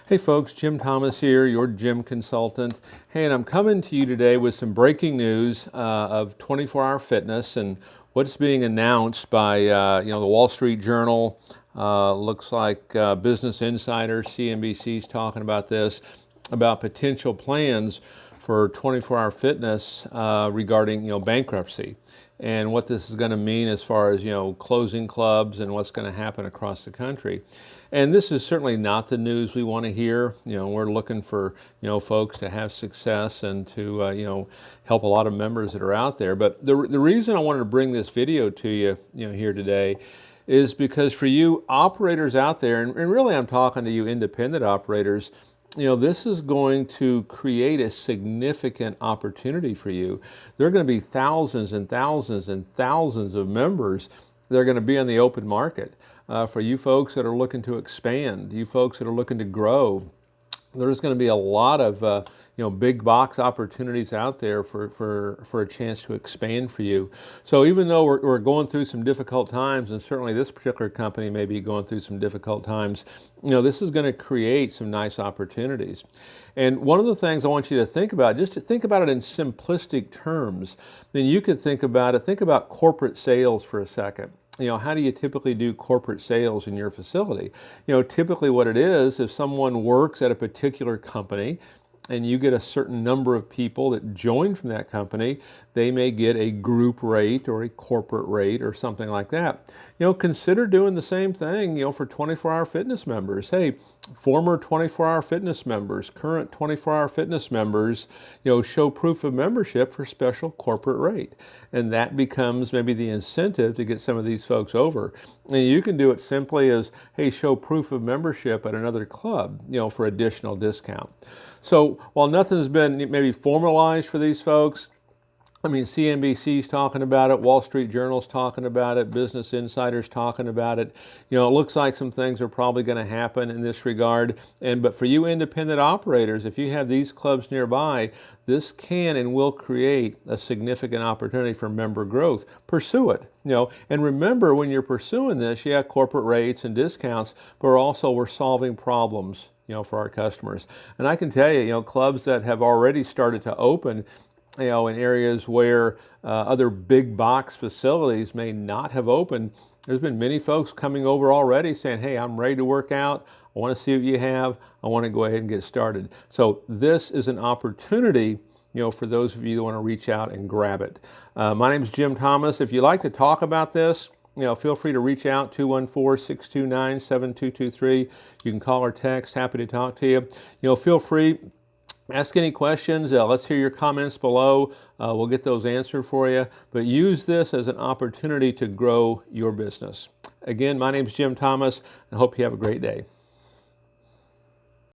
Hey folks, Jim Thomas here, your gym consultant. Hey, and I'm coming to you today with some breaking news of 24-hour fitness and what's being announced by the Wall Street Journal. Looks like Business Insider, CNBC's talking about this, about potential plans for 24-hour fitness regarding bankruptcy and what this is going to mean as far as closing clubs and what's going to happen across the country. And this is certainly not the news we want to hear. We're looking for folks to have success and to help a lot of members that are out there. But the reason I wanted to bring this video to you here today is because for you operators out there, and really I'm talking to you independent operators, this is going to create a significant opportunity for you. There are going to be thousands and thousands and thousands of members that are going to be on the open market. For you folks that are looking to expand, you folks that are looking to grow, there's going to be a lot of big box opportunities out there for a chance to expand for you. So even though we're going through some difficult times, and certainly this particular company may be going through some difficult times, this is going to create some nice opportunities. And one of the things I want you to think about, just to think about it in simplistic terms, then you could think about corporate sales for a second. How do you typically do corporate sales in your facility? Typically what it is, if someone works at a particular company and you get a certain number of people that join from that company, they may get a group rate or a corporate rate or something like that. Consider doing the same thing, for 24-hour fitness members. Hey, former 24-hour fitness members, current 24-hour fitness members, show proof of membership for special corporate rate. And that becomes maybe the incentive to get some of these folks over. And you can do it simply as, hey, show proof of membership at another club, for additional discount. So while nothing's been maybe formalized for these folks, CNBC's talking about it, Wall Street Journal's talking about it, Business Insider's talking about it. It looks like some things are probably going to happen in this regard. But for you independent operators, if you have these clubs nearby, this can and will create a significant opportunity for member growth. Pursue it. And remember, when you're pursuing this, corporate rates and discounts, but we're solving problems, for our customers. And I can tell you, clubs that have already started to open, in areas where other big box facilities may not have opened, there's been many folks coming over already saying, hey, I'm ready to work out. I want to see what you have. I want to go ahead and get started. So this is an opportunity, for those of you that want to reach out and grab it. My name is Jim Thomas. If you'd like to talk about this, feel free to reach out, 214-629-7223. You can call or text. Happy to talk to you. Feel free. Ask any questions. Let's hear your comments below. We'll get those answered for you. But use this as an opportunity to grow your business. Again, my name is Jim Thomas, and I hope you have a great day.